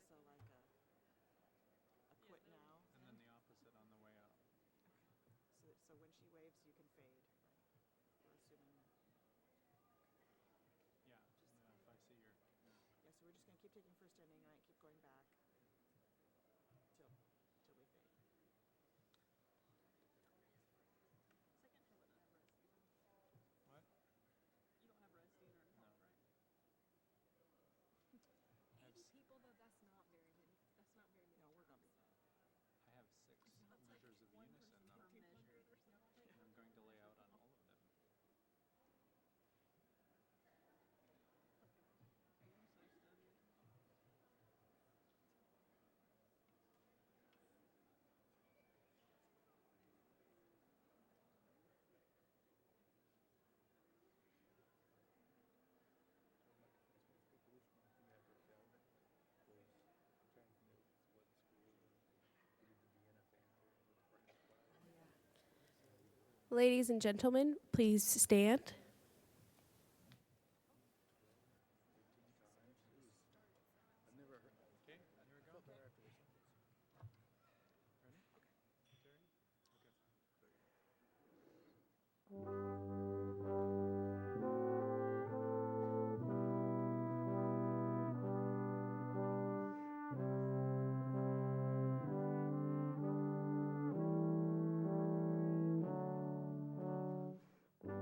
So like a quit now. And then the opposite on the way out. Okay. So when she waves, you can fade, right? We're assuming that. Yeah. If I see your. Yeah. So we're just gonna keep taking first ending, right? Keep going back till we fade. Second hand would not have resting. What? You don't have resting or help, No. right? 80 people though, that's not very many. That's not very many. No, we're gonna be. I have 6 measures of unison though. Measure. And I'm going to lay out on all of them. Ladies and gentlemen, please stand. Okay, here we go. Ready? Terry? Okay.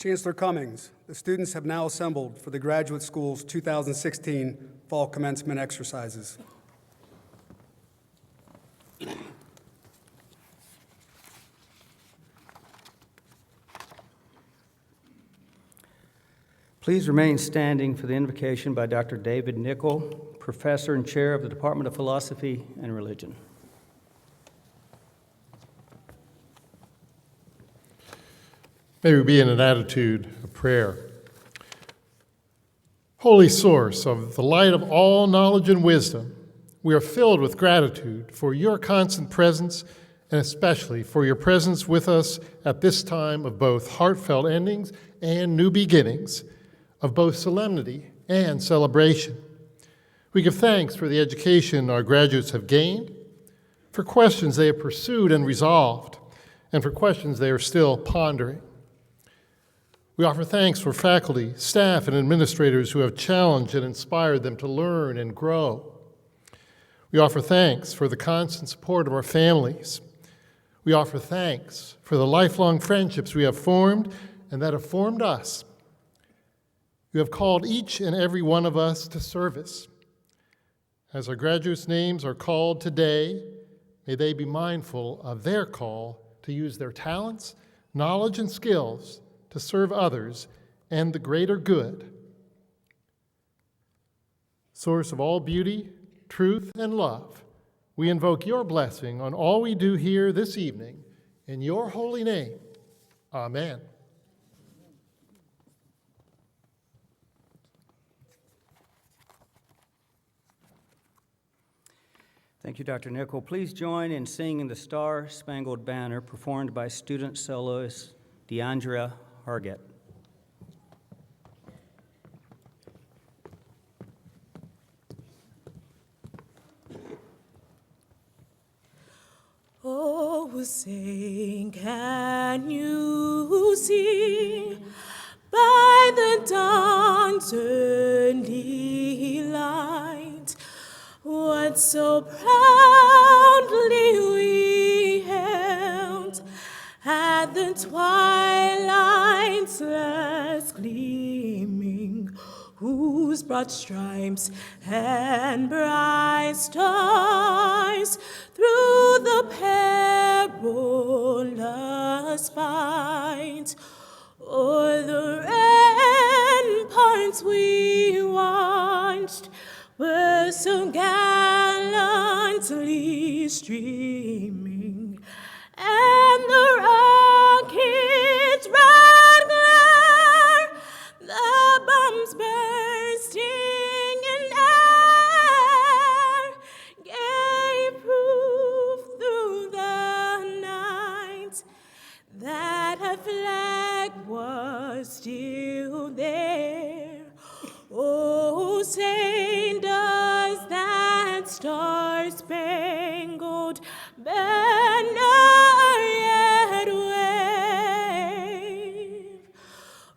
Chancellor Cummings, the students have now assembled for the Graduate School's 2016 Fall Commencement exercises. Please remain standing for the invocation by Dr. David Nickel, Professor and Chair of the Department of Philosophy and Religion. May we be in an attitude of prayer. Holy source of the light of all knowledge and wisdom, we are filled with gratitude for your constant presence and especially for your presence with us at this time of both heartfelt endings and new beginnings, of both solemnity and celebration. We give thanks for the education our graduates have gained, for questions they have pursued and resolved, and for questions they are still pondering. We offer thanks for faculty, staff, and administrators who have challenged and inspired them to learn and grow. We offer thanks for the constant support of our families. We offer thanks for the lifelong friendships we have formed and that have formed us. You have called each and every one of us to service. As our graduates' names are called today, may they be mindful of their call to use their talents, knowledge, and skills to serve others and the greater good. Source of all beauty, truth, and love, we invoke your blessing on all we do here this evening. In your holy name, amen. Thank you, Dr. Nickel. Please join in singing the Star-Spangled Banner performed by student soloist Deandra Hargett. Oh, sing, can you see by the dawn's early light what so proudly we held at the twilight's last gleaming, whose broad stripes and bright stars through the perilous fight o'er the ramparts we watched were so gallantly streaming, and the rocket's red glare, the bombs bursting in air, gave proof through the night that a flag was still there. Oh, say does that star-spangled banner yet wave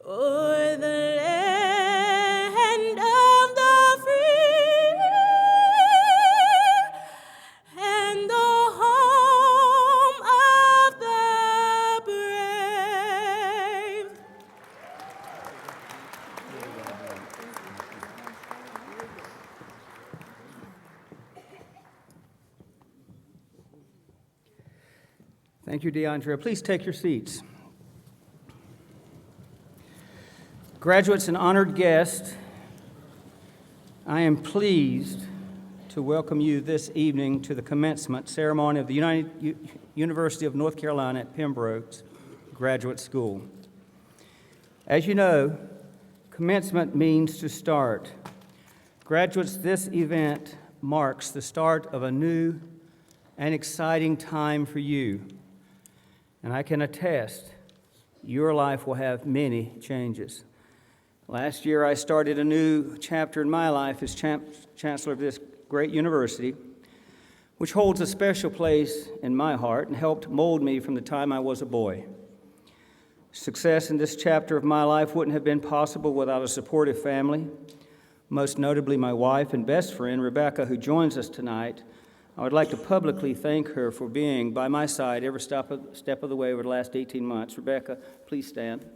o'er the land of the free and the home of the brave? Thank you, Deandra. Please take your seats. Graduates and honored guests, I am pleased to welcome you this evening to the commencement ceremony of the University of North Carolina at Pembroke's Graduate School. As you know, commencement means to start. Graduates, this event marks the start of a new and exciting time for you. And I can attest, your life will have many changes. Last year, I started a new chapter in my life as chancellor of this great university, which holds a special place in my heart and helped mold me from the time I was a boy. Success in this chapter of my life wouldn't have been possible without a supportive family, most notably my wife and best friend, Rebecca, who joins us tonight. I would like to publicly thank her for being by my side every step of the way over the last 18 months. Rebecca, please stand.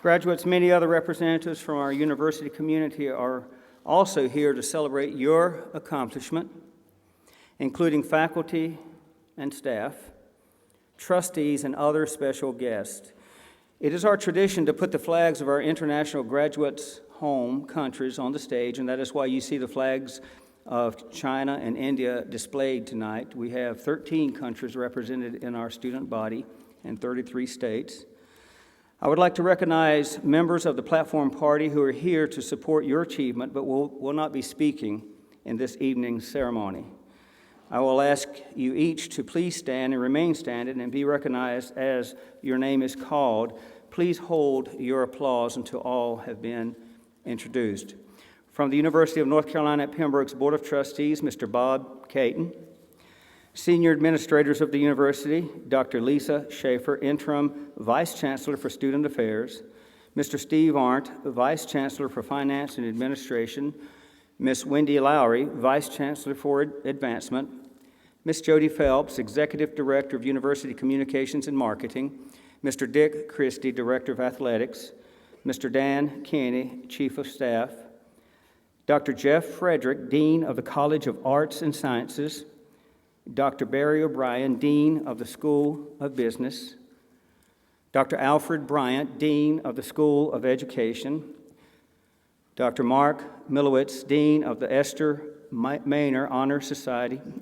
Graduates, many other representatives from our university community are also here to celebrate your accomplishment, including faculty and staff, trustees, and other special guests. It is our tradition to put the flags of our international graduates' home countries on the stage, and that is why you see the flags of China and India displayed tonight. We have 13 countries represented in our student body and 33 states. I would like to recognize members of the platform party who are here to support your achievement, but will not be speaking in this evening's ceremony. I will ask you each to please stand and remain standing and be recognized as your name is called. Please hold your applause until all have been introduced. From the University of North Carolina at Pembroke's Board of Trustees, Mr. Bob Caton. Senior administrators of the university, Dr. Lisa Schaefer, Interim Vice Chancellor for Student Affairs, Mr. Steve Arndt, Vice Chancellor for Finance and Administration, Ms. Wendy Lowry, Vice Chancellor for Advancement, Ms. Jody Phelps, Executive Director of University Communications and Marketing, Mr. Dick Christie, Director of Athletics, Mr. Dan Kenny, Chief of Staff, Dr. Jeff Frederick, Dean of the College of Arts and Sciences, Dr. Barry O'Brien, Dean of the School of Business, Dr. Alfred Bryant, Dean of the School of Education, Dr. Mark Milowitz, Dean of the Esther Maynor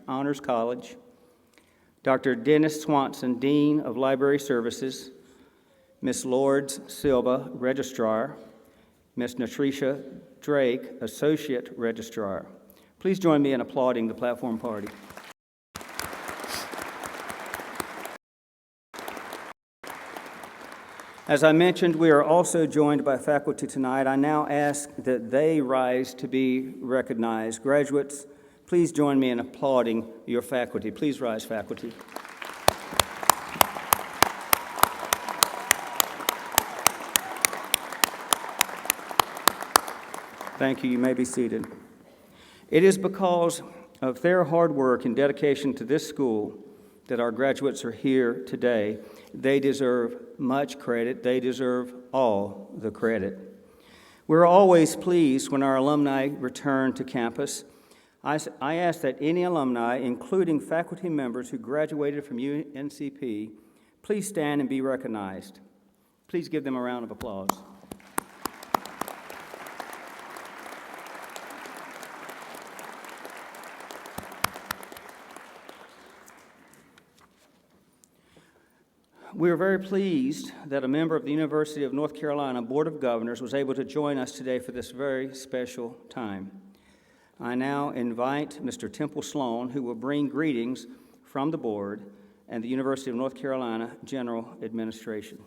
Honors College, Dr. Dennis Swanson, Dean of Library Services, Ms. Lourdes Silva, Registrar, Ms. Natrisha Drake, Associate Registrar. Please join me in applauding the platform party. As I mentioned, we are also joined by faculty tonight. I now ask that they rise to be recognized. Graduates, please join me in applauding your faculty. Please rise, faculty. Thank you. You may be seated. It is because of their hard work and dedication to this school that our graduates are here today. They deserve much credit. They deserve all the credit. We're always pleased when our alumni return to campus. I ask that any alumni, including faculty members who graduated from UNCP, please stand and be recognized. Please give them a round of applause. We are very pleased that a member of the University of North Carolina Board of Governors was able to join us today for this very special time. I now invite Mr. Temple Sloan, who will bring greetings from the board and the University of North Carolina General Administration.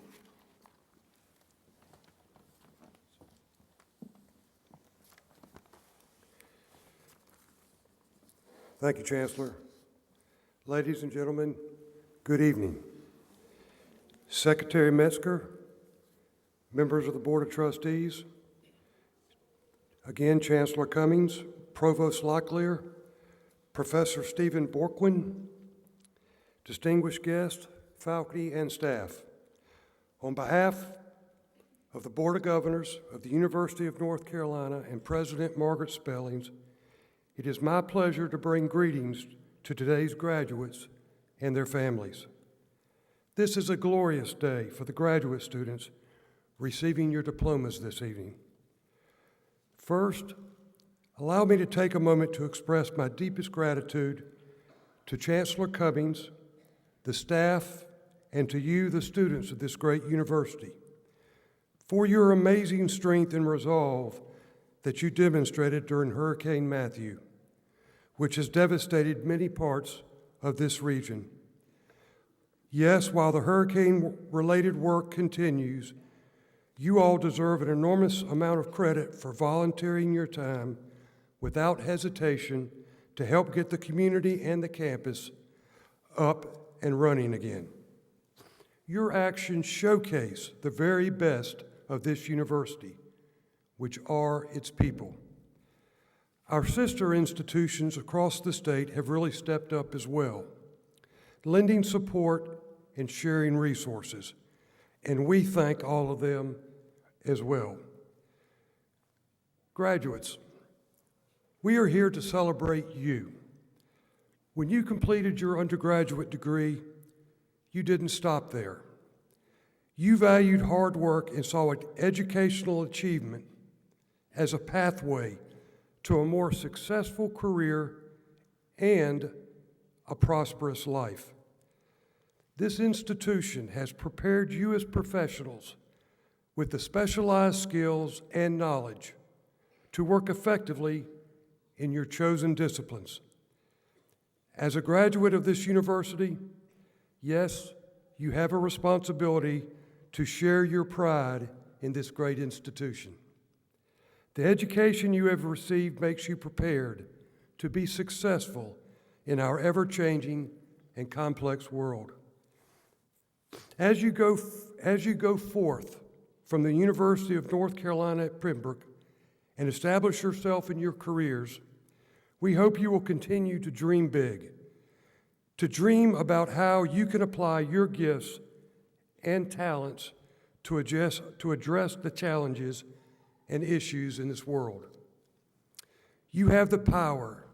Thank you, Chancellor. Ladies and gentlemen, good evening. Secretary Metzger, members of the Board of Trustees, again, Chancellor Cummings, Provost Locklear, Professor Stephen Borquin, distinguished guests, faculty, and staff. On behalf of the Board of Governors of the University of North Carolina and President Margaret Spellings, it is my pleasure to bring greetings to today's graduates and their families. This is a glorious day for the graduate students receiving your diplomas this evening. First, allow me to take a moment to express my deepest gratitude to Chancellor Cummings, the staff, and to you, the students of this great university, for your amazing strength and resolve that you demonstrated during Hurricane Matthew, which has devastated many parts of this region. Yes, while the hurricane-related work continues, you all deserve an enormous amount of credit for volunteering your time without hesitation to help get the community and the campus up and running again. Your actions showcase the very best of this university, which are its people. Our sister institutions across the state have really stepped up as well, lending support and sharing resources, and we thank all of them as well. Graduates, we are here to celebrate you. When you completed your undergraduate degree, you didn't stop there. You valued hard work and saw educational achievement as a pathway to a more successful career and a prosperous life. This institution has prepared you as professionals with the specialized skills and knowledge to work effectively in your chosen disciplines. As a graduate of this university, yes, you have a responsibility to share your pride in this great institution. The education you have received makes you prepared to be successful in our ever-changing and complex world. As you go forth from the University of North Carolina at Pembroke and establish yourself in your careers, we hope you will continue to dream big, to dream about how you can apply your gifts and talents to address the challenges and issues in this world. You have the power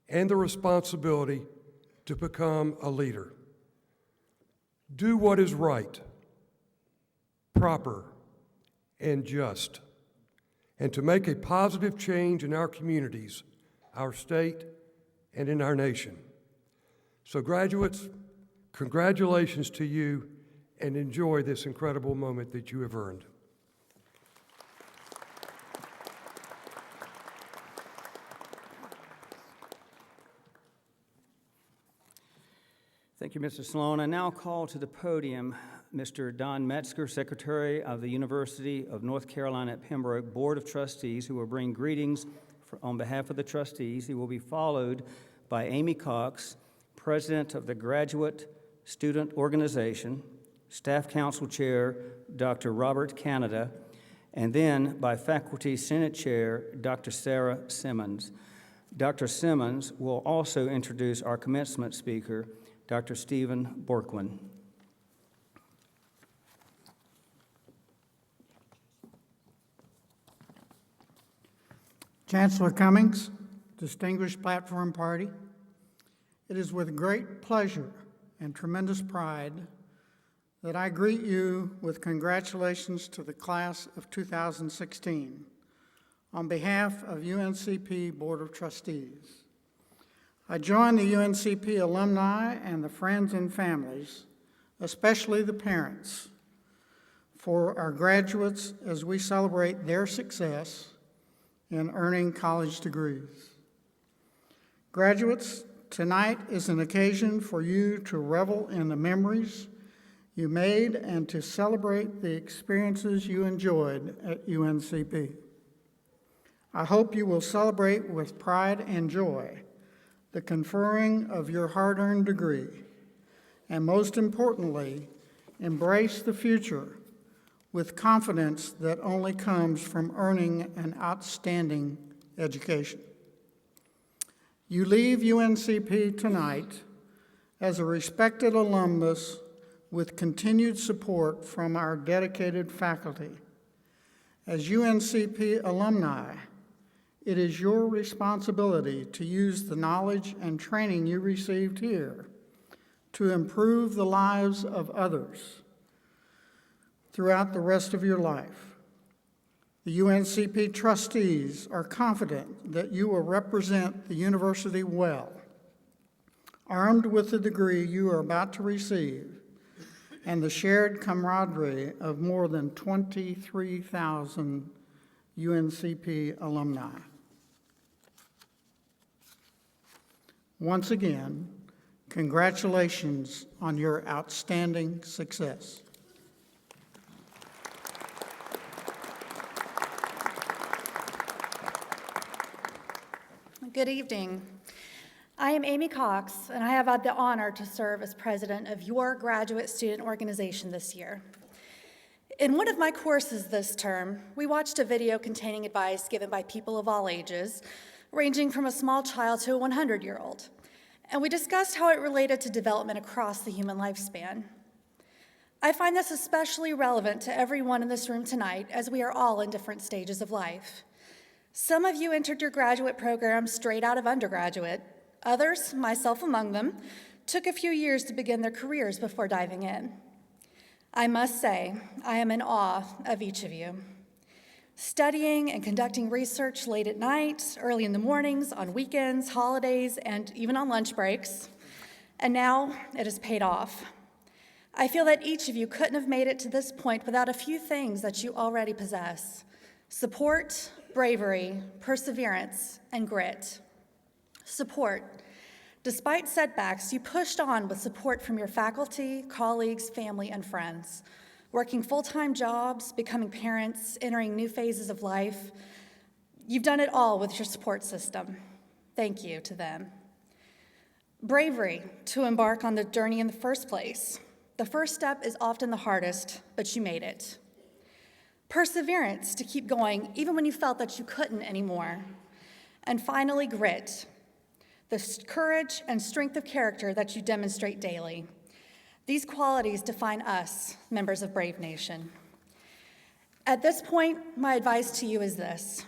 and the responsibility to become a leader. Do what is right, proper, and just, and to make a positive change in our communities, our state, and in our nation. So graduates, congratulations to you, and enjoy this incredible moment that you have earned. Thank you, Mr. Sloan. I now call to the podium Mr. Don Metzger, Secretary of the University of North Carolina at Pembroke Board of Trustees, who will bring greetings on behalf of the trustees. He will be followed by Amy Cox, President of the Graduate Student Organization, Staff Council Chair Dr. Robert Canada, and then by Faculty Senate Chair Dr. Sarah Simmons. Dr. Simmons will also introduce our commencement speaker, Dr. Stephen Borkwin. Chancellor Cummings, distinguished platform party, it is with great pleasure and tremendous pride that I greet you with congratulations to the class of 2016 on behalf of UNCP Board of Trustees. I join the UNCP alumni and the friends and families, especially the parents, for our graduates as we celebrate their success in earning college degrees. Graduates, tonight is an occasion for you to revel in the memories you made and to celebrate the experiences you enjoyed at UNCP. I hope you will celebrate with pride and joy the conferring of your hard-earned degree, and most importantly, embrace the future with confidence that only comes from earning an outstanding education. You leave UNCP tonight as a respected alumnus with continued support from our dedicated faculty. As UNCP alumni, it is your responsibility to use the knowledge and training you received here to improve the lives of others throughout the rest of your life. The UNCP trustees are confident that you will represent the university well, armed with the degree you are about to receive and the shared camaraderie of more than 23,000 UNCP alumni. Once again, congratulations on your outstanding success. Good evening. I am Amy Cox, and I have had the honor to serve as president of your graduate student organization this year. In one of my courses this term, we watched a video containing advice given by people of all ages, ranging from a small child to a 100-year-old, and we discussed how it related to development across the human lifespan. I find this especially relevant to everyone in this room tonight, as we are all in different stages of life. Some of you entered your graduate program straight out of undergraduate. Others, myself among them, took a few years to begin their careers before diving in. I must say, I am in awe of each of you. Studying and conducting research late at night, early in the mornings, on weekends, holidays, and even on lunch breaks. And now it has paid off. I feel that each of you couldn't have made it to this point without a few things that you already possess: support, bravery, perseverance, and grit. Support. Despite setbacks, you pushed on with support from your faculty, colleagues, family, and friends, working full-time jobs, becoming parents, entering new phases of life. You've done it all with your support system. Thank you to them. Bravery, to embark on the journey in the first place. The first step is often the hardest, but you made it. Perseverance, to keep going even when you felt that you couldn't anymore. And finally, grit, the courage and strength of character that you demonstrate daily. These qualities define us, members of Brave Nation. At this point, my advice to you is this: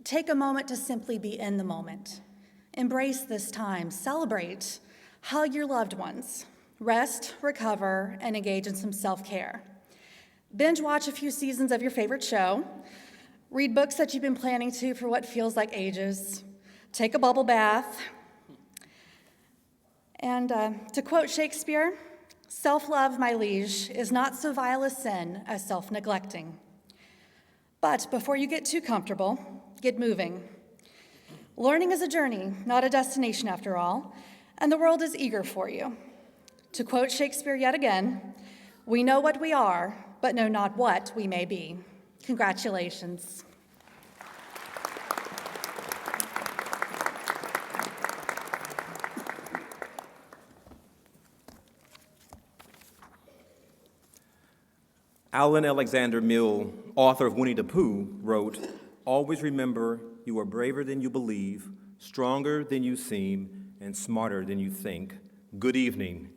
take a moment to simply be in the moment. Embrace this time, celebrate, hug your loved ones, rest, recover, and engage in some self-care. Binge watch a few seasons of your favorite show, read books that you've been planning to for what feels like ages, take a bubble bath, and to quote Shakespeare, "Self-love, my liege, is not so vile a sin as self-neglecting." But before you get too comfortable, get moving. Learning is a journey, not a destination after all, and the world is eager for you. To quote Shakespeare yet again, "We know what we are, but know not what we may be." Congratulations. Alan Alexander Mill, author of Winnie the Pooh, wrote, "Always remember you are braver than you believe, stronger than you seem, and smarter than you think." Good evening,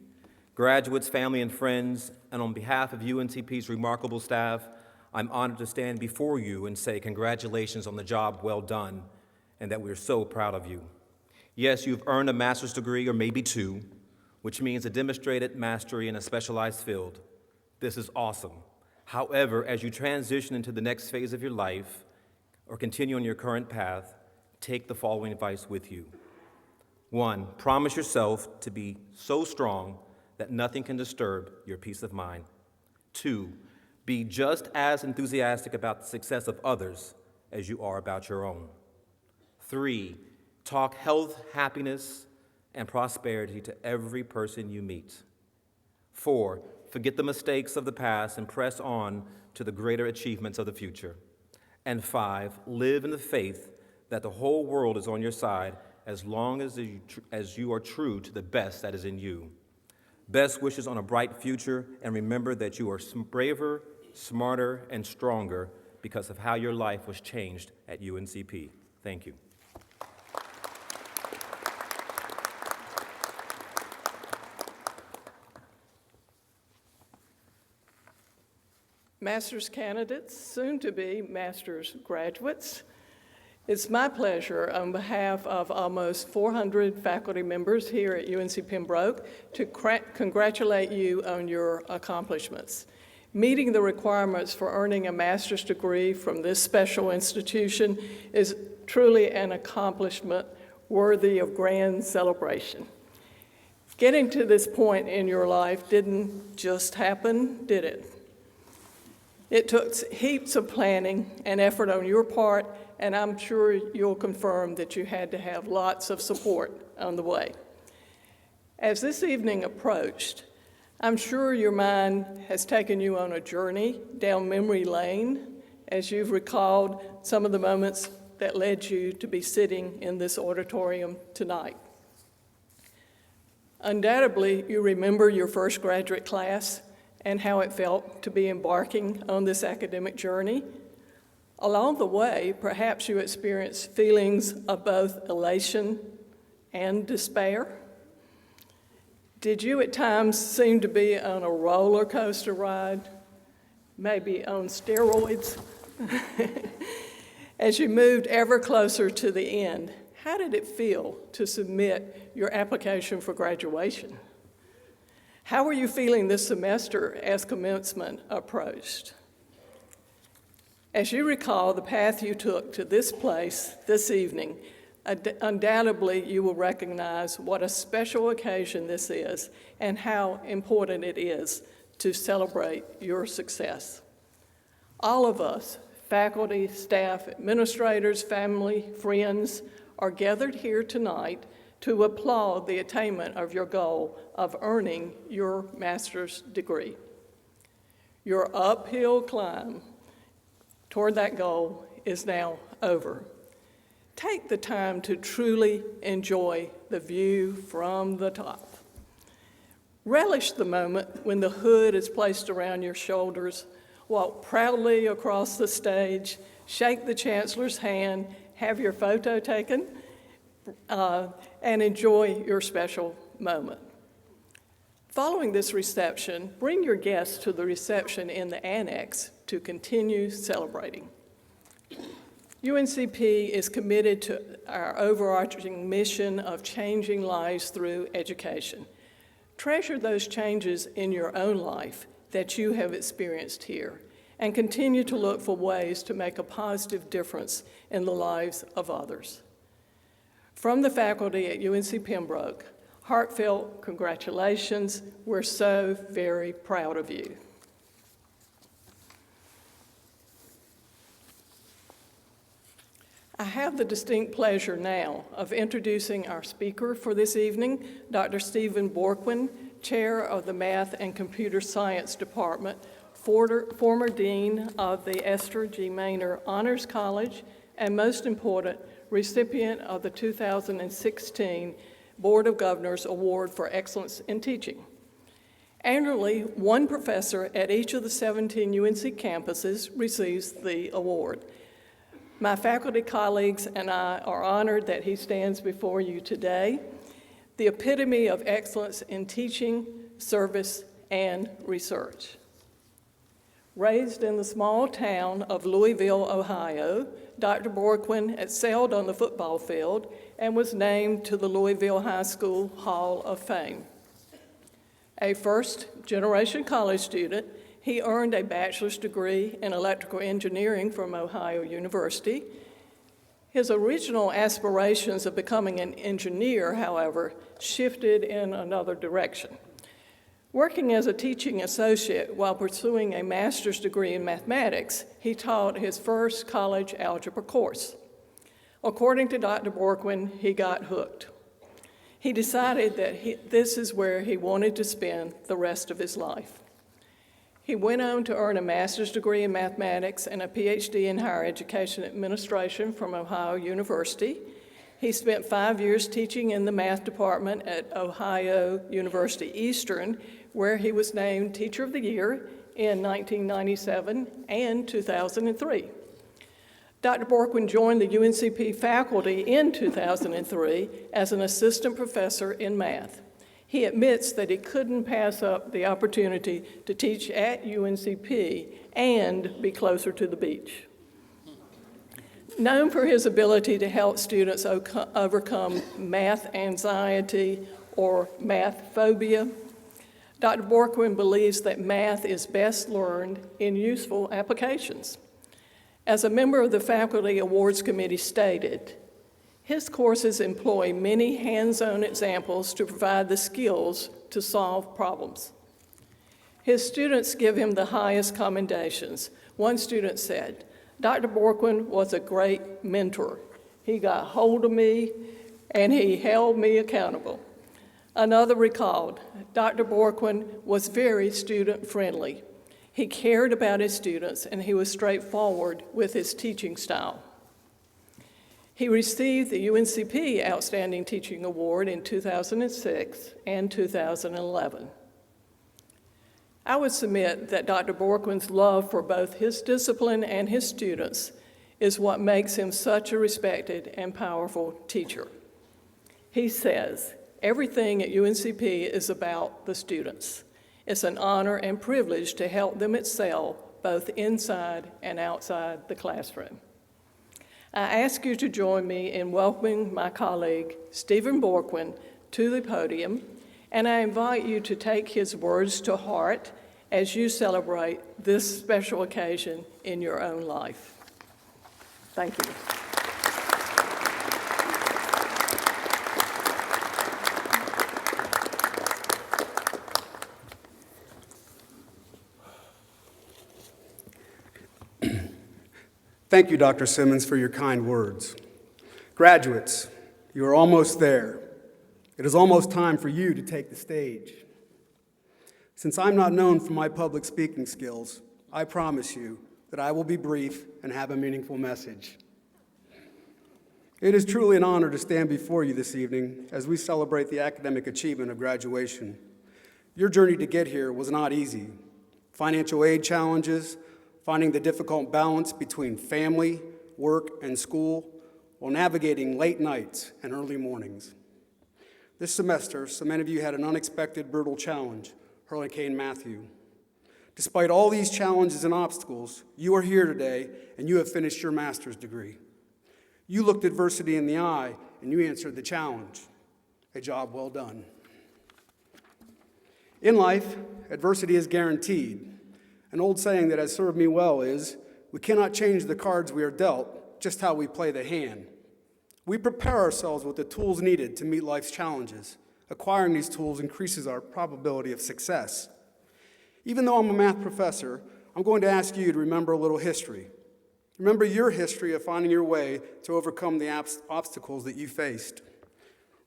graduates, family, and friends, and on behalf of UNCP's remarkable staff, I'm honored to stand before you and say congratulations on the job well done, and that we're so proud of you. Yes, you've earned a master's degree, or maybe two, which means a demonstrated mastery in a specialized field. This is awesome. However, as you transition into the next phase of your life, or continue on your current path, take the following advice with you. 1, promise yourself to be so strong that nothing can disturb your peace of mind. 2, be just as enthusiastic about the success of others as you are about your own. 3, talk health, happiness, and prosperity to every person you meet. 4, forget the mistakes of the past and press on to the greater achievements of the future. And 5, live in the faith that the whole world is on your side as long as you are true to the best that is in you. Best wishes on a bright future, and remember that you are braver, smarter, and stronger because of how your life was changed at UNCP. Thank you. Master's candidates, soon to be master's graduates, it's my pleasure on behalf of almost 400 faculty members here at UNC Pembroke to congratulate you on your accomplishments. Meeting the requirements for earning a master's degree from this special institution is truly an accomplishment worthy of grand celebration. Getting to this point in your life didn't just happen, did it? It took heaps of planning and effort on your part, and I'm sure you'll confirm that you had to have lots of support on the way. As this evening approached, I'm sure your mind has taken you on a journey down memory lane as you've recalled some of the moments that led you to be sitting in this auditorium tonight. Undoubtedly, you remember your first graduate class and how it felt to be embarking on this academic journey. Along the way, perhaps you experienced feelings of both elation and despair. Did you at times seem to be on a roller coaster ride, maybe on steroids? As you moved ever closer to the end, how did it feel to submit your application for graduation? How were you feeling this semester as commencement approached? As you recall the path you took to this place this evening, undoubtedly you will recognize what a special occasion this is and how important it is to celebrate your success. All of us, faculty, staff, administrators, family, friends, are gathered here tonight to applaud the attainment of your goal of earning your master's degree. Your uphill climb toward that goal is now over. Take the time to truly enjoy the view from the top. Relish the moment when the hood is placed around your shoulders, walk proudly across the stage, shake the chancellor's hand, have your photo taken, and enjoy your special moment. Following this reception, bring your guests to the reception in the annex to continue celebrating. UNCP is committed to our overarching mission of changing lives through education. Treasure those changes in your own life that you have experienced here, and continue to look for ways to make a positive difference in the lives of others. From the faculty at UNC Pembroke, heartfelt congratulations. We're so very proud of you. I have the distinct pleasure now of introducing our speaker for this evening, Dr. Stephen Borkwin, Chair of the Math and Computer Science Department, former Dean of the Esther G. Maynor Honors College, and most important, recipient of the 2016 Board of Governors Award for Excellence in Teaching. Annually, one professor at each of the 17 UNC campuses receives the award. My faculty colleagues and I are honored that he stands before you today, the epitome of excellence in teaching, service, and research. Raised in the small town of Louisville, Ohio, Dr. Borkwin excelled on the football field and was named to the Louisville High School Hall of Fame. A first-generation college student, he earned a bachelor's degree in electrical engineering from Ohio University. His original aspirations of becoming an engineer, however, shifted in another direction. Working as a teaching associate while pursuing a master's degree in mathematics, he taught his first college algebra course. According to Dr. Borkwin, he got hooked. He decided that this is where he wanted to spend the rest of his life. He went on to earn a master's degree in mathematics and a PhD in higher education administration from Ohio University. He spent 5 years teaching in the math department at Ohio University Eastern, where he was named Teacher of the Year in 1997 and 2003. Dr. Borkwin joined the UNCP faculty in 2003 as an assistant professor in math. He admits that he couldn't pass up the opportunity to teach at UNCP and be closer to the beach. Known for his ability to help students overcome math anxiety or math phobia, Dr. Borkwin believes that math is best learned in useful applications. As a member of the Faculty Awards Committee stated, his courses employ many hands-on examples to provide the skills to solve problems. His students give him the highest commendations. One student said, "Dr. Borkwin was a great mentor. He got hold of me and he held me accountable." Another recalled, "Dr. Borkwin was very student-friendly. He cared about his students and he was straightforward with his teaching style." He received the UNCP Outstanding Teaching Award in 2006 and 2011. I would submit that Dr. Borkwin's love for both his discipline and his students is what makes him such a respected and powerful teacher. He says, Everything at UNCP is about the students. It's an honor and privilege to help them excel both inside and outside the classroom. I ask you to join me in welcoming my colleague, Stephen Borquin, to the podium, and I invite you to take his words to heart as you celebrate this special occasion in your own life. Thank you. Thank you, Dr. Simmons, for your kind words. Graduates, you are almost there. It is almost time for you to take the stage. Since I'm not known for my public speaking skills, I promise you that I will be brief and have a meaningful message. It is truly an honor to stand before you this evening as we celebrate the academic achievement of graduation. Your journey to get here was not easy. Financial aid challenges, finding the difficult balance between family, work, and school, while navigating late nights and early mornings. This semester, so many of you had an unexpected, brutal challenge, Hurricane Matthew. Despite all these challenges and obstacles, you are here today and you have finished your master's degree. You looked adversity in the eye and you answered the challenge. A job well done. In life, adversity is guaranteed. An old saying that has served me well is, we cannot change the cards we are dealt, just how we play the hand. We prepare ourselves with the tools needed to meet life's challenges. Acquiring these tools increases our probability of success. Even though I'm a math professor, I'm going to ask you to remember a little history. Remember your history of finding your way to overcome the obstacles that you faced.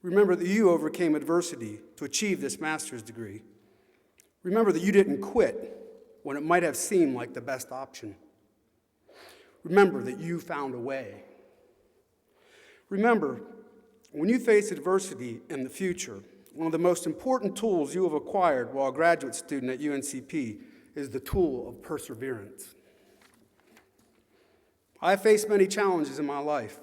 Remember that you overcame adversity to achieve this master's degree. Remember that you didn't quit when it might have seemed like the best option. Remember that you found a way. Remember, when you face adversity in the future, one of the most important tools you have acquired while a graduate student at UNCP is the tool of perseverance. I have faced many challenges in my life.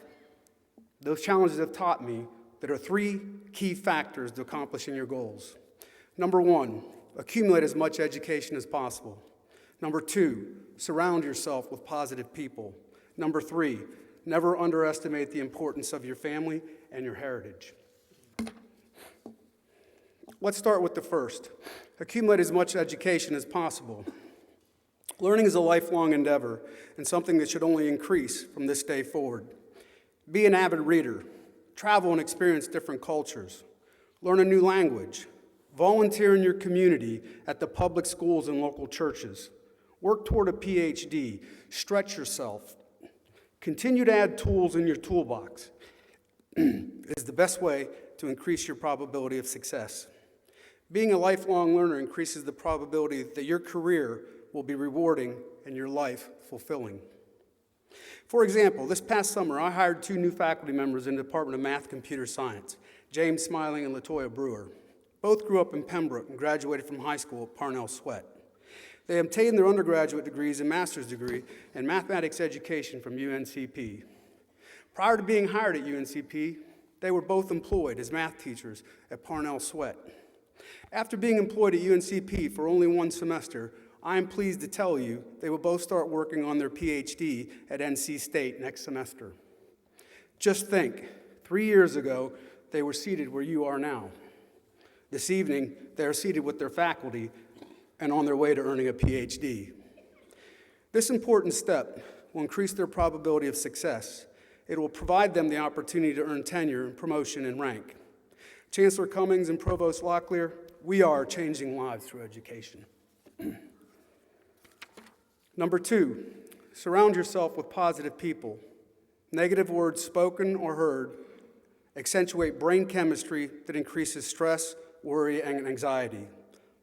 Those challenges have taught me there are 3 key factors to accomplishing your goals. Number 1, accumulate as much education as possible. Number 2, surround yourself with positive people. Number 3, never underestimate the importance of your family and your heritage. Let's start with the first. Accumulate as much education as possible. Learning is a lifelong endeavor and something that should only increase from this day forward. Be an avid reader. Travel and experience different cultures. Learn a new language. Volunteer in your community at the public schools and local churches. Work toward a PhD. Stretch yourself. Continue to add tools in your toolbox. It is the best way to increase your probability of success. Being a lifelong learner increases the probability that your career will be rewarding and your life fulfilling. For example, this past summer, I hired 2 new faculty members in the Department of Math Computer Science, James Smiling and LaToya Brewer. Both grew up in Pembroke and graduated from high school at Parnell Sweat. They obtained their undergraduate degrees and master's degree in mathematics education from UNCP. Prior to being hired at UNCP, they were both employed as math teachers at Parnell Sweat. After being employed at UNCP for only 1 semester, I am pleased to tell you they will both start working on their PhD at NC State next semester. Just think, 3 years ago, they were seated where you are now. This evening, they are seated with their faculty and on their way to earning a PhD. This important step will increase their probability of success. It will provide them the opportunity to earn tenure and promotion and rank. Chancellor Cummings and Provost Locklear, we are changing lives through education. Number 2, surround yourself with positive people. Negative words spoken or heard accentuate brain chemistry that increases stress, worry, and anxiety.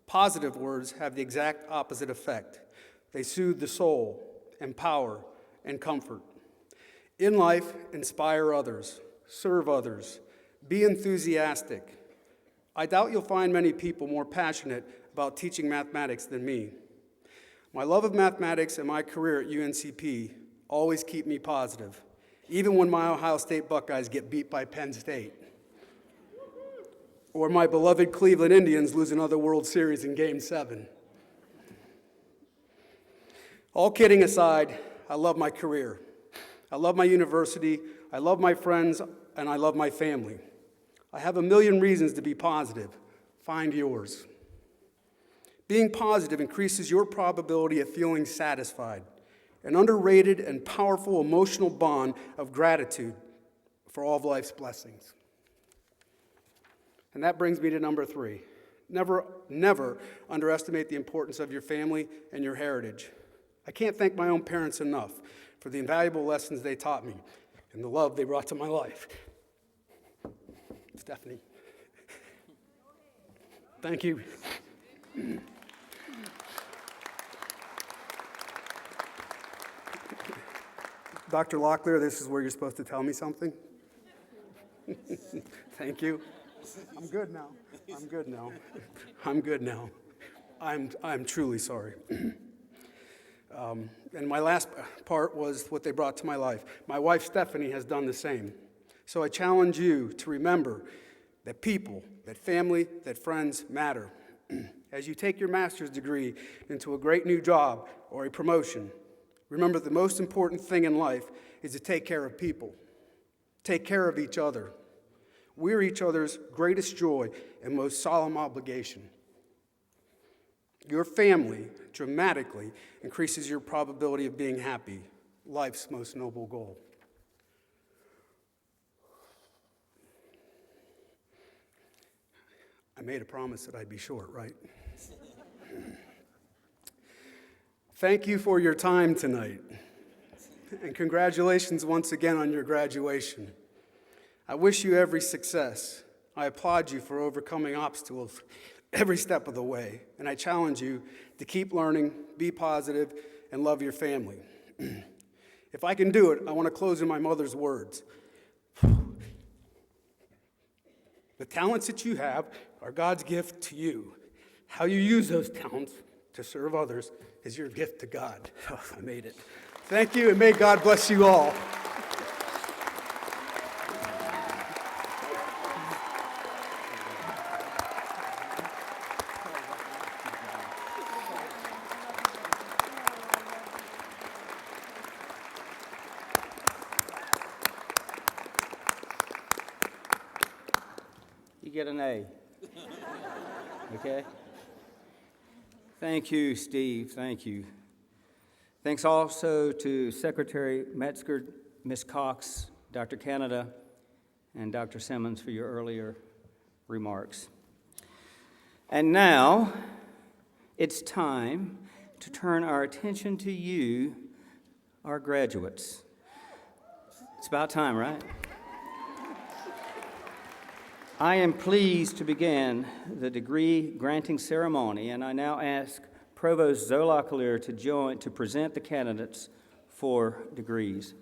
Positive words have the exact opposite effect. They soothe the soul, empower, and comfort. In life, inspire others, serve others, be enthusiastic. I doubt you'll find many people more passionate about teaching mathematics than me. My love of mathematics and my career at UNCP always keep me positive, even when my Ohio State Buckeyes get beat by Penn State. or my beloved Cleveland Indians lose another World Series in Game 7. All kidding aside, I love my career. I love my university, I love my friends, and I love my family. I have a million reasons to be positive. Find yours. Being positive increases your probability of feeling satisfied, an underrated and powerful emotional bond of gratitude for all of life's blessings. And that brings me to number 3. Never underestimate the importance of your family and your heritage. I can't thank my own parents enough for the invaluable lessons they taught me and the love they brought to my life. Stephanie. Thank you. Dr. Locklear, this is where you're supposed to tell me something. Thank you. I'm good now. I'm good now. I'm good now. I'm truly sorry. And my last part was what they brought to my life. My wife, Stephanie, has done the same. So I challenge you to remember that people, that family, that friends matter. As you take your master's degree into a great new job or a promotion, remember the most important thing in life is to take care of people. Take care of each other. We're each other's greatest joy and most solemn obligation. Your family dramatically increases your probability of being happy, life's most noble goal. I made a promise that I'd be short, right? Thank you for your time tonight, and congratulations once again on your graduation. I wish you every success. I applaud you for overcoming obstacles every step of the way, and I challenge you to keep learning, be positive, and love your family. If I can do it, I want to close in my mother's words. The talents that you have are God's gift to you. How you use those talents to serve others is your gift to God. Oh, I made it. Thank you, and may God bless you all. You get an A. Okay? Thank you, Steve. Thank you. Thanks also to Secretary Metzger, Ms. Cox, Dr. Canada, and Dr. Simmons for your earlier remarks. And now, it's time to turn our attention to you, our graduates. It's about time, right? I am pleased to begin the degree granting ceremony, and I now ask Provost Zoe Locklear to present the candidates for degrees.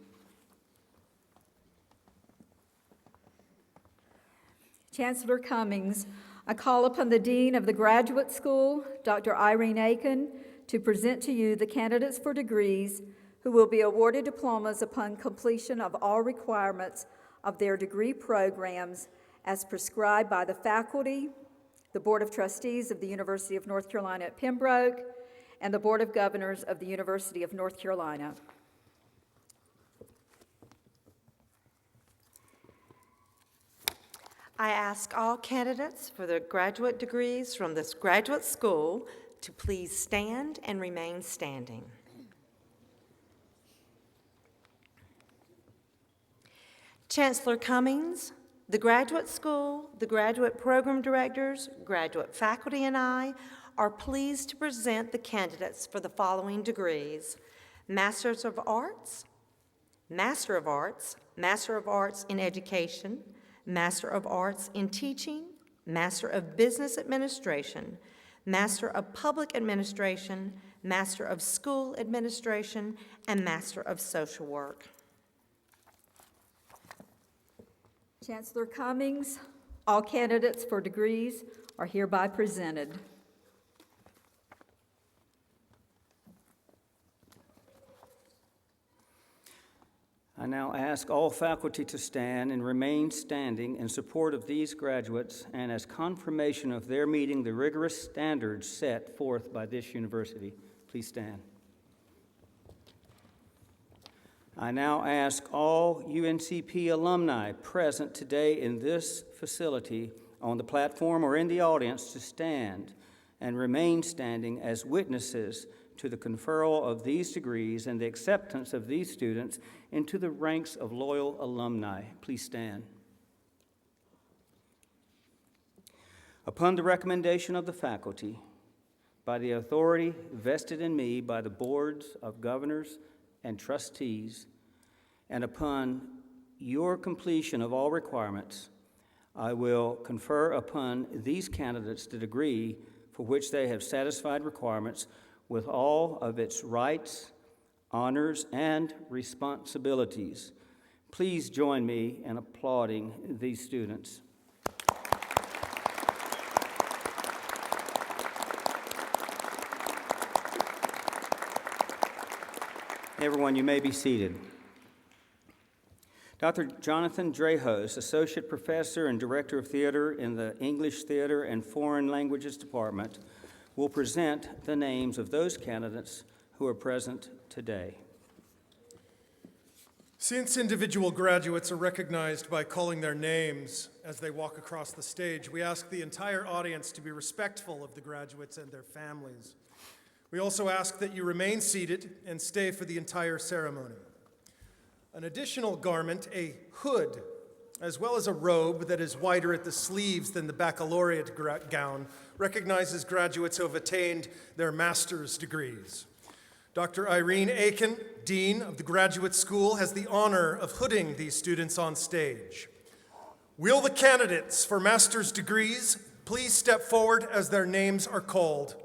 Chancellor Cummings, I call upon the Dean of the Graduate School, Dr. Irene Aiken, to present to you the candidates for degrees who will be awarded diplomas upon completion of all requirements of their degree programs as prescribed by the faculty, the Board of Trustees of the University of North Carolina at Pembroke, and the Board of Governors of the University of North Carolina. I ask all candidates for the graduate degrees from this graduate school to please stand and remain standing. Chancellor Cummings, the graduate school, the graduate program directors, graduate faculty, and I are pleased to present the candidates for the following degrees: Master of Arts, Master of Arts, Master of Arts in Education, Master of Arts in Teaching, Master of Business Administration, Master of Public Administration, Master of School Administration, and Master of Social Work. Chancellor Cummings, all candidates for degrees are hereby presented. I now ask ask all faculty to stand and remain standing in support of these graduates and as confirmation of their meeting the rigorous standards set forth by this university. Please stand. I now ask all UNCP alumni present today in this facility, on the platform or in the audience, to stand and remain standing as witnesses to the conferral of these degrees and the acceptance of these students into the ranks of loyal alumni. Please stand. Upon the recommendation of the faculty, by the authority vested in me by the boards of governors and trustees, and upon your completion of all requirements, I will confer upon these candidates the degree for which they have satisfied requirements with all of its rights, honors, and responsibilities. Please join me in applauding these students. Everyone, you may be seated. Dr. Jonathan Drehos, Associate Professor and Director of Theater in the English Theater and Foreign Languages Department, will present the names of those candidates who are present today. Since individual graduates are recognized by calling their names as they walk across the stage, we ask the entire audience to be respectful of the graduates and their families. We also ask that you remain seated and stay for the entire ceremony. An additional garment, a hood, as well as a robe that is wider at the sleeves than the baccalaureate gown, recognizes graduates who have attained their master's degrees. Dr. Irene Aiken, Dean of the Graduate School, has the honor of hooding these students on stage. Will the candidates for master's degrees please step forward as their names are called?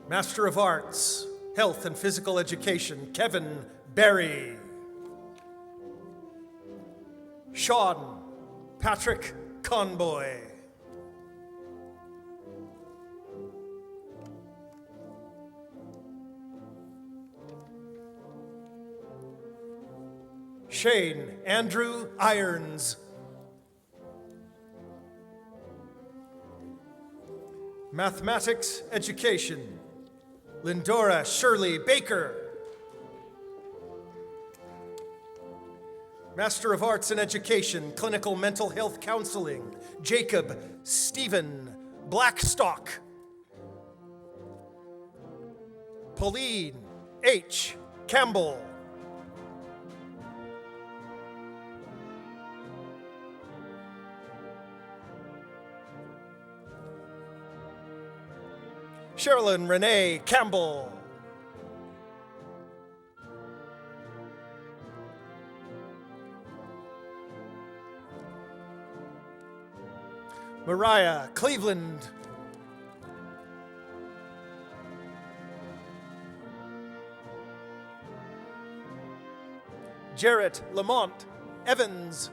Master of Arts, Health and Physical Education, Kevin Berry. Sean Patrick Conboy. Shane Andrew Irons. Mathematics Education, Lindora Shirley Baker. Master of Arts in Education, Clinical Mental Health Counseling, Jacob Stephen Blackstock. Pauline H. Campbell. Sherilyn Renee Campbell. Mariah Cleveland. Jarrett Lamont Evans.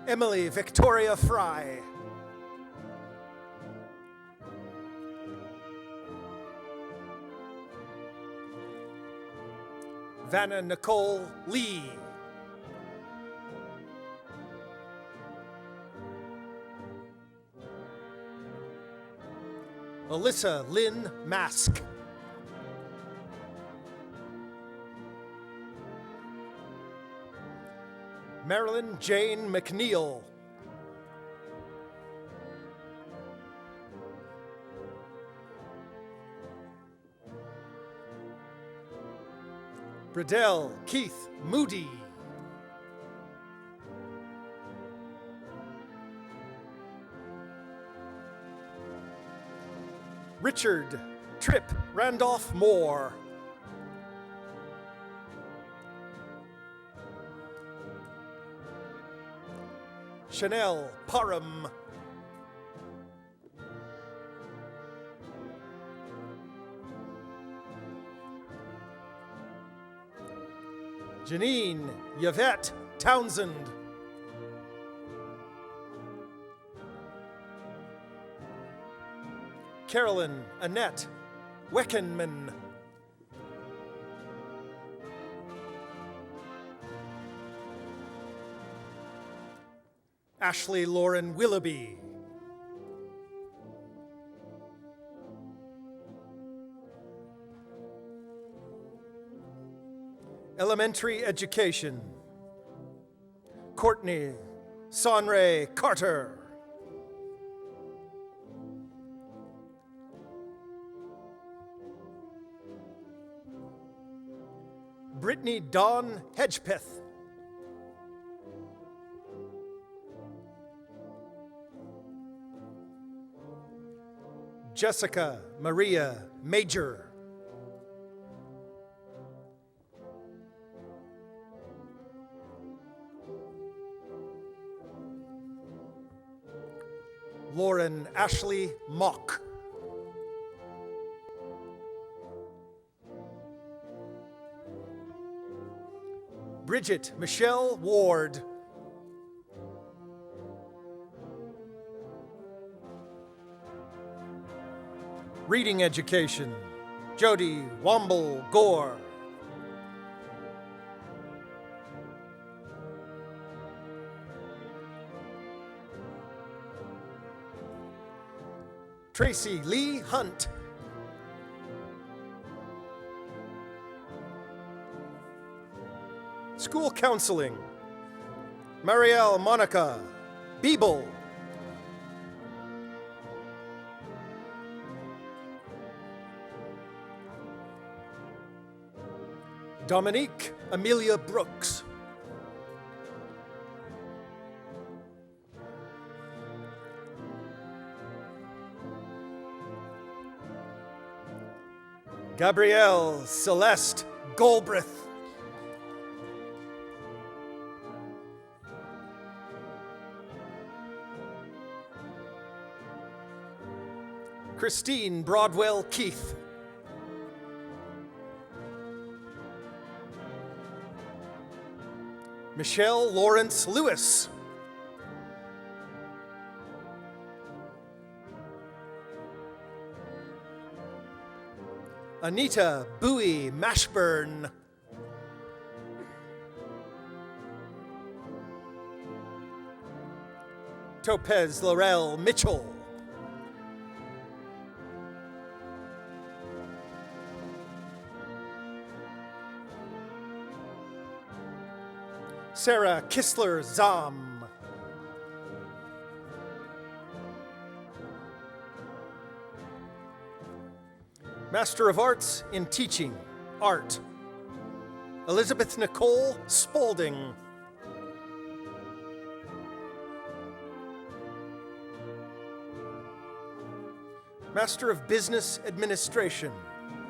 Emily Victoria Fry. Vanna Nicole Lee. Alyssa Lynn Mask. Marilyn Jane McNeil. Bradell Keith Moody. Richard Tripp Randolph Moore. Chanel Parham. Janine Yvette Townsend. Carolyn Annette Weckenman. Ashley Lauren Willoughby. Elementary education. Courtney Sonray Carter. Brittany Dawn Hedgepeth. Jessica Maria Major. Lauren Ashley Mock. Bridget Michelle Ward. Reading education, Jody Womble Gore. Tracy Lee Hunt. School counseling, Marielle Monica Biebel. Dominique Amelia Brooks. Gabrielle Celeste Galbraith. Christine Broadwell Keith. Michelle Lawrence Lewis. Anita Bowie Mashburn. Topez Laurel Mitchell. Sarah Kistler Zam. Master of Arts in Teaching, Art, Elizabeth Nicole Spaulding. Master of Business Administration,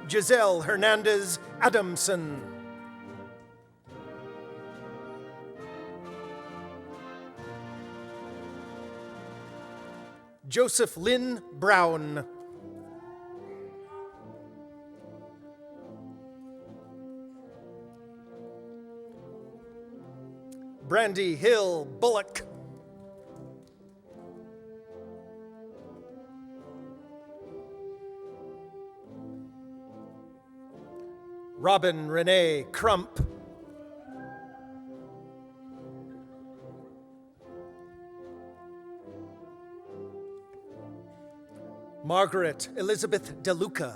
Giselle Hernandez Adamson. Joseph Lynn Brown. Brandy Hill Bullock. Robin Renee Crump. Margaret Elizabeth DeLuca.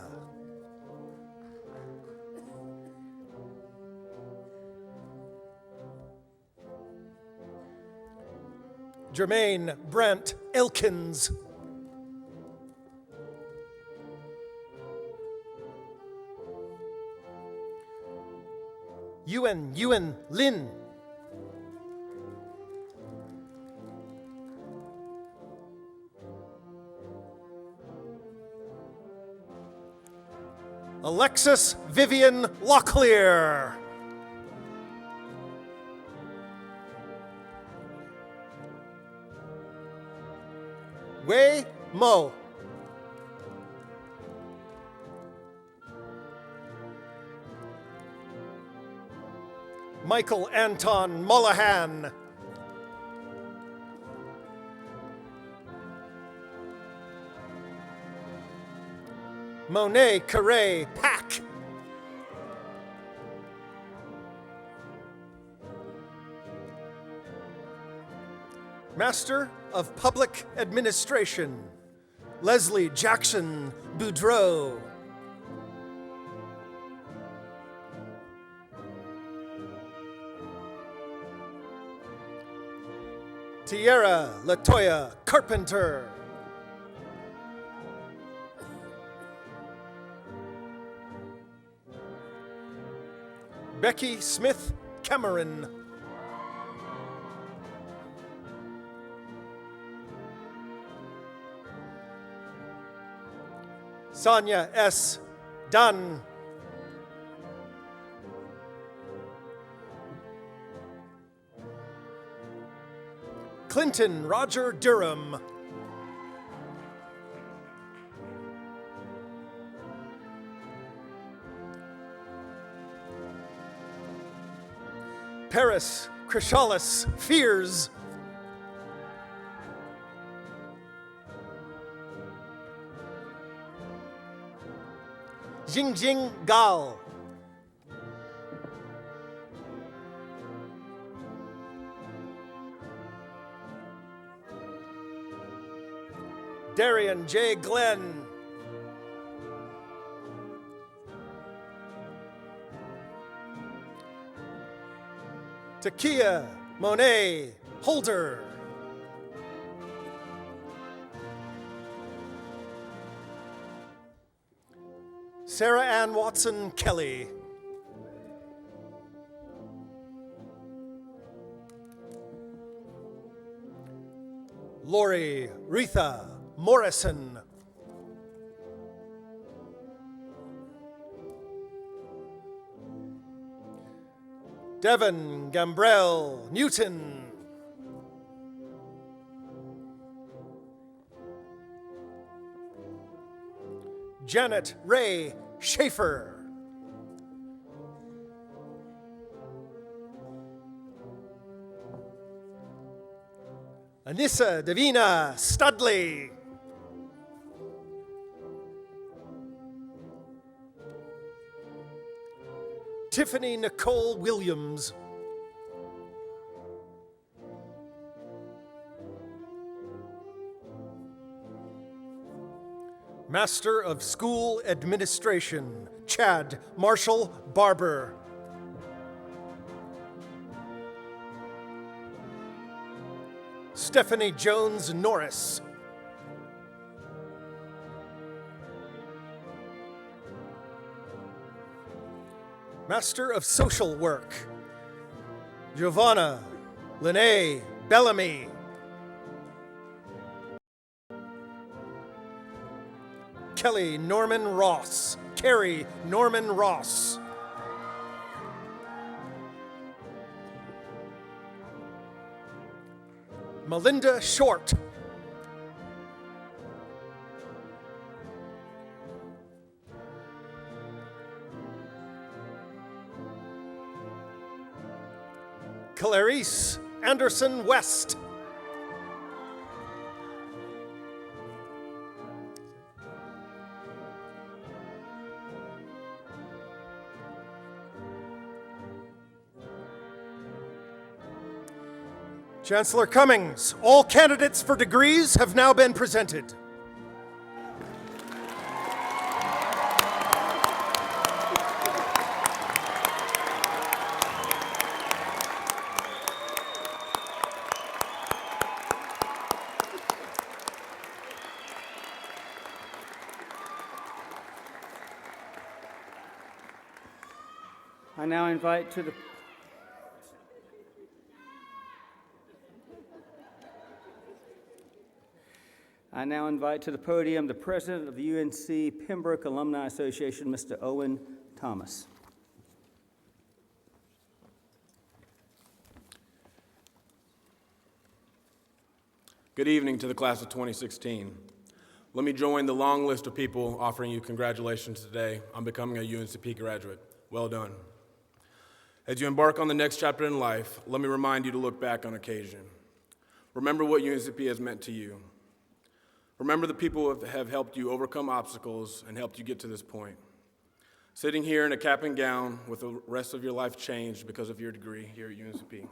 Jermaine Brent Elkins. Ewan Lin. Alexis Vivian Locklear. Wei Mo. Michael Anton Mullahan. Monet Carre Pack. Master of Public Administration, Leslie Jackson Boudreau. Tierra Latoya Carpenter. Becky Smith Cameron. Sonia S. Dunn. Clinton Roger Durham. Paris Chrysalis Fears. Jingjing Gal. Darian J. Glenn. Takia Monet Holder. Sarah Ann Watson Kelly. Lori Retha Morrison. Devin Gambrell Newton. Janet Ray Schaefer. Anissa Davina Studley. Tiffany Nicole Williams. Master of School Administration, Chad Marshall Barber. Stephanie Jones Norris. Master of Social Work, Giovanna Lene Bellamy. Kelly Norman Ross. Carrie Norman Ross. Melinda Short. Clarice Anderson West. Chancellor Cummings, all candidates for degrees have now been presented. I now invite to the podium the president of the UNC Pembroke Alumni Association, Mr. Owen Thomas. Good evening to the class of 2016. Let me join the long list of people offering you congratulations today on becoming a UNCP graduate. Well done. As you embark on the next chapter in life, let me remind you to look back on occasion. Remember what UNCP has meant to you. Remember the people who have helped you overcome obstacles and helped you get to this point. Sitting here in a cap and gown with the rest of your life changed because of your degree here at UNCP.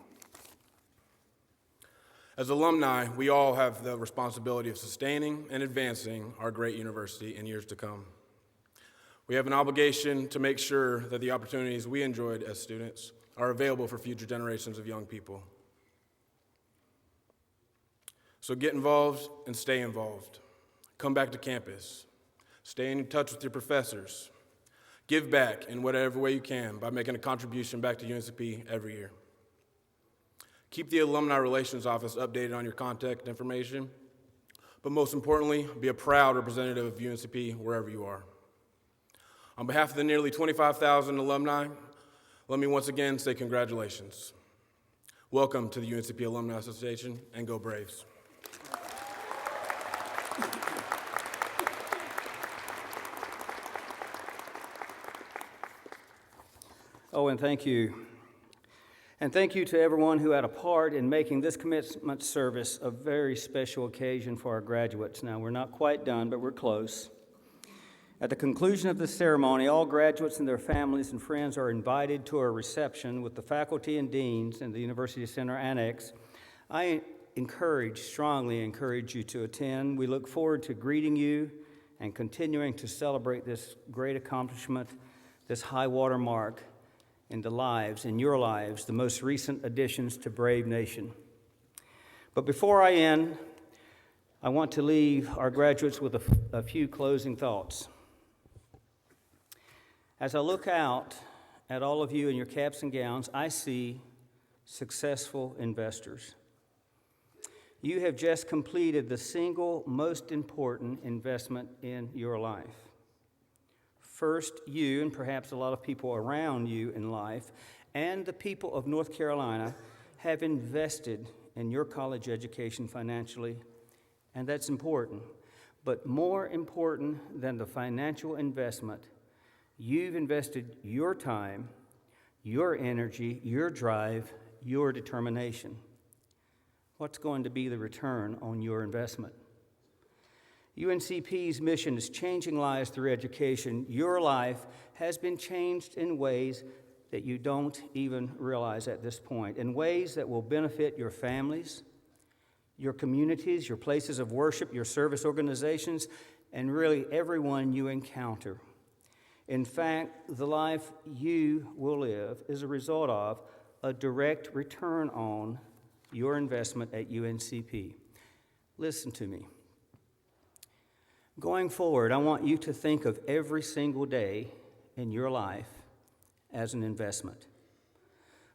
As alumni, we all have the responsibility of sustaining and advancing our great university in years to come. We have an obligation to make sure that the opportunities we enjoyed as students are available for future generations of young people. So get involved and stay involved. Come back to campus. Stay in touch with your professors. Give back in whatever way you can by making a contribution back to UNCP every year. Keep the Alumni Relations Office updated on your contact information, but most importantly, be a proud representative of UNCP wherever you are. On behalf of the nearly 25,000 alumni, let me once again say congratulations. Welcome to the UNCP Alumni Association, and go Braves. Oh, and thank you. And thank you to everyone who had a part in making this commencement service a very special occasion for our graduates. Now, we're not quite done, but we're close. At the conclusion of this ceremony, all graduates and their families and friends are invited to a reception with the faculty and deans in the University Center Annex. I strongly encourage you to attend. We look forward to greeting you and continuing to celebrate this great accomplishment, this high water mark in your lives, the most recent additions to Brave Nation. But before I end, I want to leave our graduates with a few closing thoughts. As I look out at all of you in your caps and gowns, I see successful investors. You have just completed the single most important investment in your life. First, you, and perhaps a lot of people around you in life, and the people of North Carolina have invested in your college education financially, and that's important. But more important than the financial investment, you've invested your time, your energy, your drive, your determination. What's going to be the return on your investment? UNCP's mission is changing lives through education. Your life has been changed in ways that you don't even realize at this point, in ways that will benefit your families, your communities, your places of worship, your service organizations, and really everyone you encounter. In fact, the life you will live is a result of a direct return on your investment at UNCP. Listen to me. Going forward, I want you to think of every single day in your life as an investment.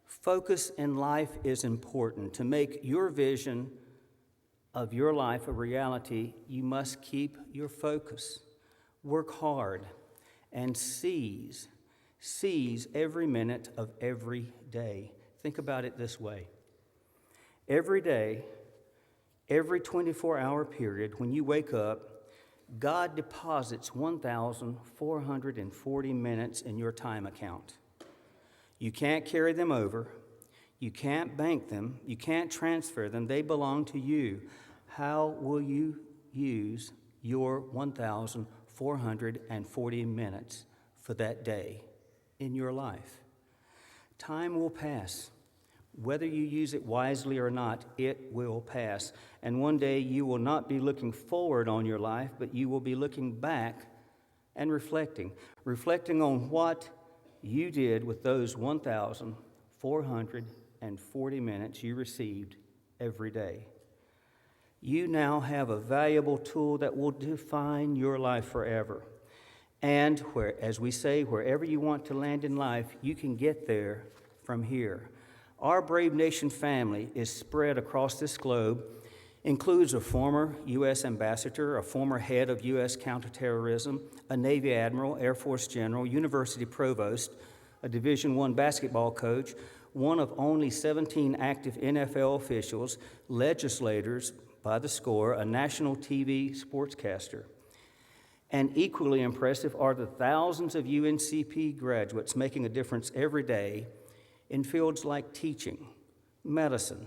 Focus in life is important. To make your vision of your life a reality, you must keep your focus. Work hard and seize every minute of every day. Think about it this way. Every day, every 24-hour period, when you wake up, God deposits 1,440 minutes in your time account. You can't carry them over. You can't bank them. You can't transfer them. They belong to you. How will you use your 1,440 minutes for that day in your life? Time will pass. Whether you use it wisely or not, it will pass. And one day you will not be looking forward on your life, but you will be looking back and reflecting on what you did with those 1,440 minutes you received every day. You now have a valuable tool that will define your life forever. And as we say, wherever you want to land in life, you can get there from here. Our Brave Nation family is spread across this globe, includes a former U.S. ambassador, a former head of U.S. counterterrorism, a Navy admiral, Air Force general, university provost, a Division I basketball coach, one of only 17 active NFL officials, legislators by the score, a national TV sportscaster. And equally impressive are the thousands of UNCP graduates making a difference every day in fields like teaching, medicine,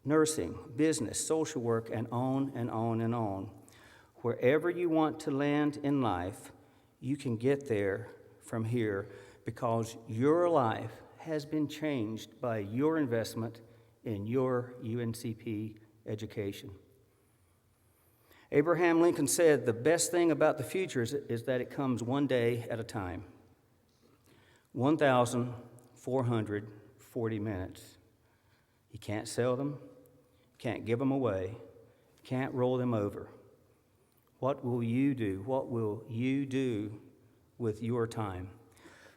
nursing, business, social work, and on and on and on. Wherever you want to land in life, you can get there from here because your life has been changed by your investment in your UNCP education. Abraham Lincoln said, "The best thing about the future is that it comes one day at a time." 1,440 minutes. You can't sell them, can't give them away, can't roll them over. What will you do? What will you do with your time?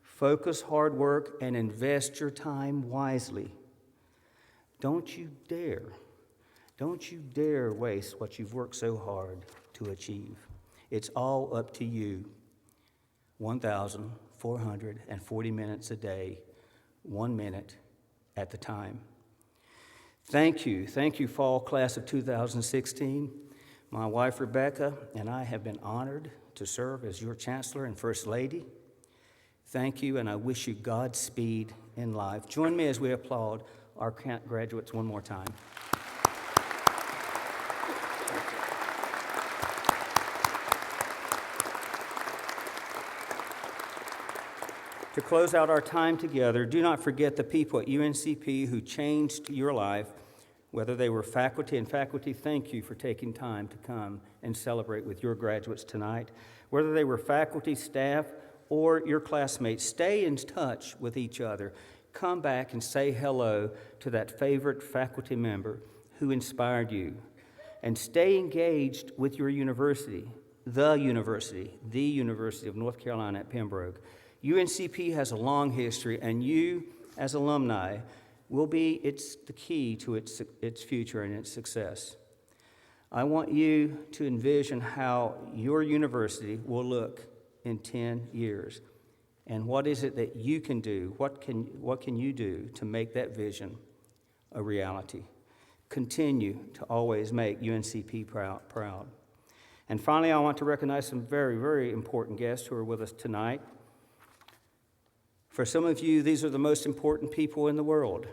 Focus hard work and invest your time wisely. Don't you dare waste what you've worked so hard to achieve. It's all up to you. 1,440 minutes a day, 1 minute at the time. Thank you, fall class of 2016. My wife, Rebecca, and I have been honored to serve as your Chancellor and First Lady. Thank you, and I wish you Godspeed in life. Join me as we applaud our graduates one more time. To close out our time together, do not forget the people at UNCP who changed your life, whether they were faculty, and faculty, thank you for taking time to come and celebrate with your graduates tonight. Whether they were faculty, staff, or your classmates, stay in touch with each other. Come back and say hello to that favorite faculty member who inspired you. And stay engaged with your university, the University of North Carolina at Pembroke. UNCP has a long history, and you, as alumni, will be the key to its future and its success. I want you to envision how your university will look in 10 years. And what is it that you can do? What can you do to make that vision a reality? Continue to always make UNCP proud. And finally, I want to recognize some very, very important guests who are with us tonight. For some of you, these are the most important people in the world.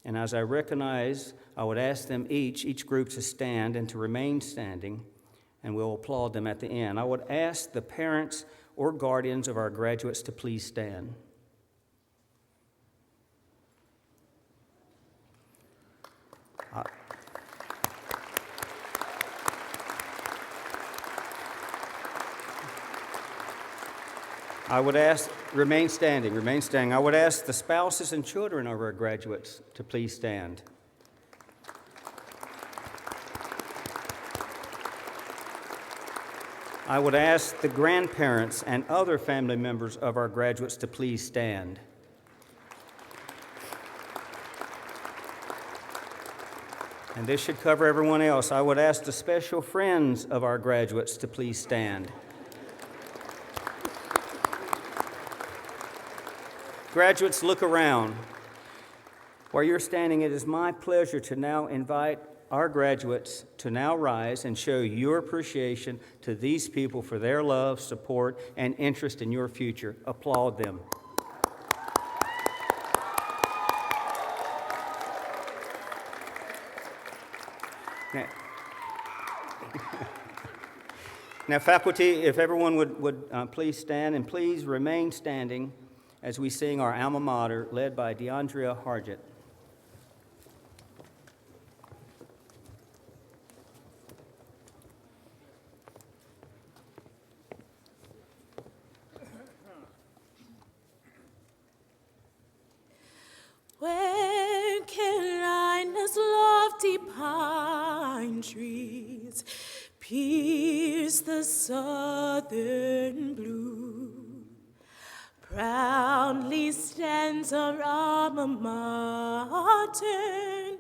And as I recognize, I would ask them each group to stand and to remain standing, and we'll applaud them at the end. I would ask the parents or guardians of our graduates to please stand. I would ask, remain standing. I would ask the spouses and children of our graduates to please stand. I would ask the grandparents and other family members of our graduates to please stand. And this should cover everyone else. I would ask the special friends of our graduates to please stand. Graduates, look around. While you're standing, it is my pleasure to now invite our graduates to now rise and show your appreciation to these people for their love, support, and interest in your future. Applaud them. Now, faculty, if everyone would please stand, and please remain standing as we sing our alma mater, led by DeAndrea Hargett. Where Carolina's lofty pine trees pierce the southern blue, proudly stands our alma mater,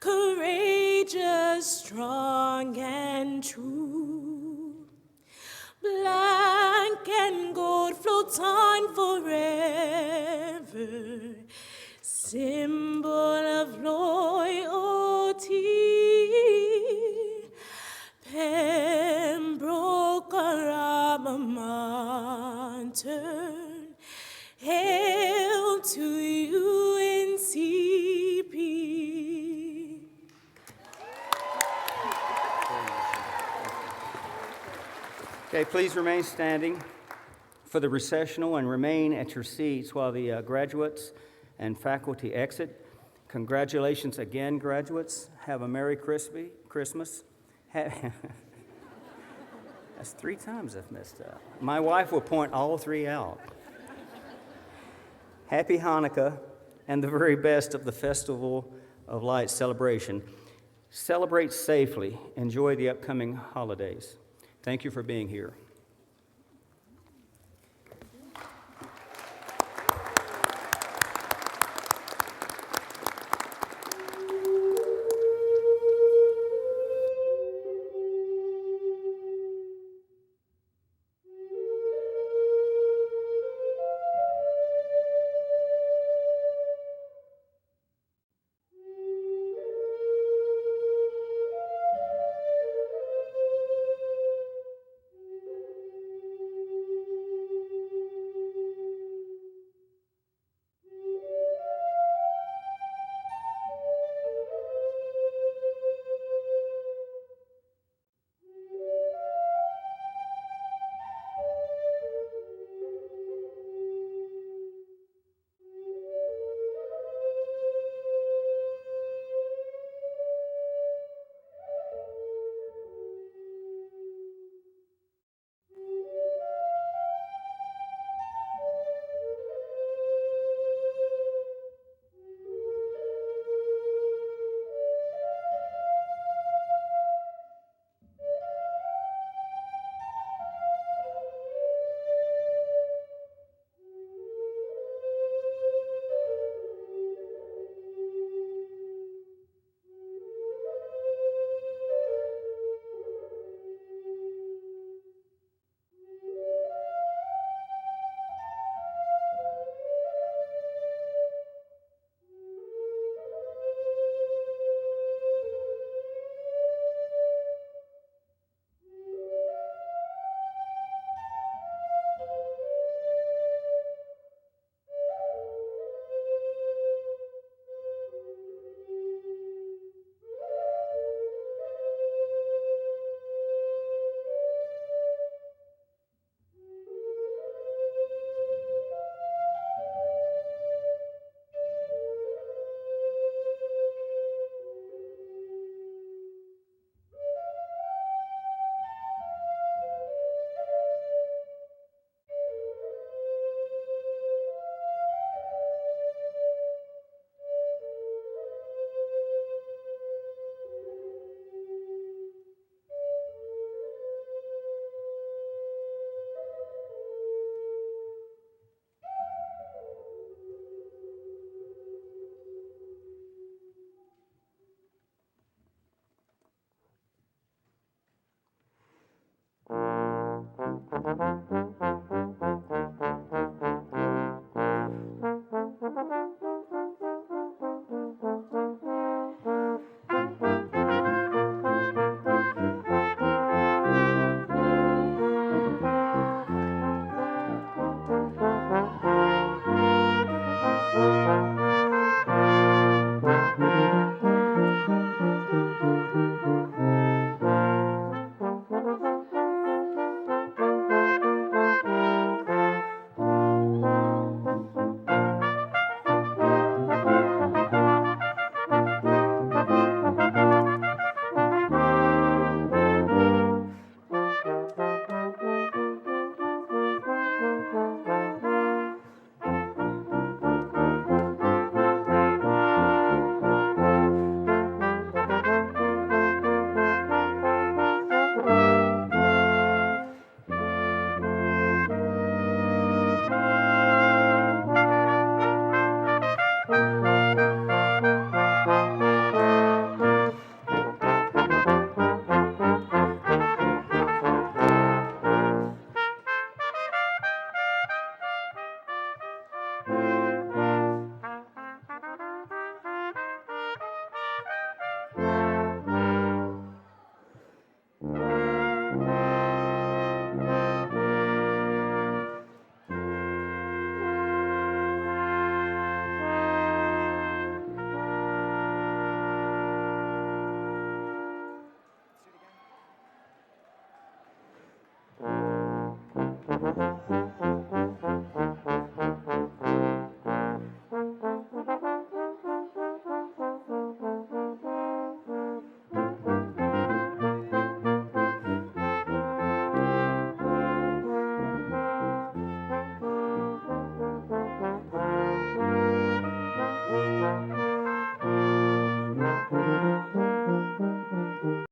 courageous, strong, and true. Black and gold floats on forever, symbol of loyalty. Pembroke, our alma mater, hail to you. Okay, please remain standing for the recessional and remain at your seats while the graduates and faculty exit. Congratulations again, graduates. Have a Merry Christmas. That's 3 times I've messed up. My wife will point all 3 out. Happy Hanukkah and the very best of the Festival of Lights celebration. Celebrate safely. Enjoy the upcoming holidays. Thank you for being here.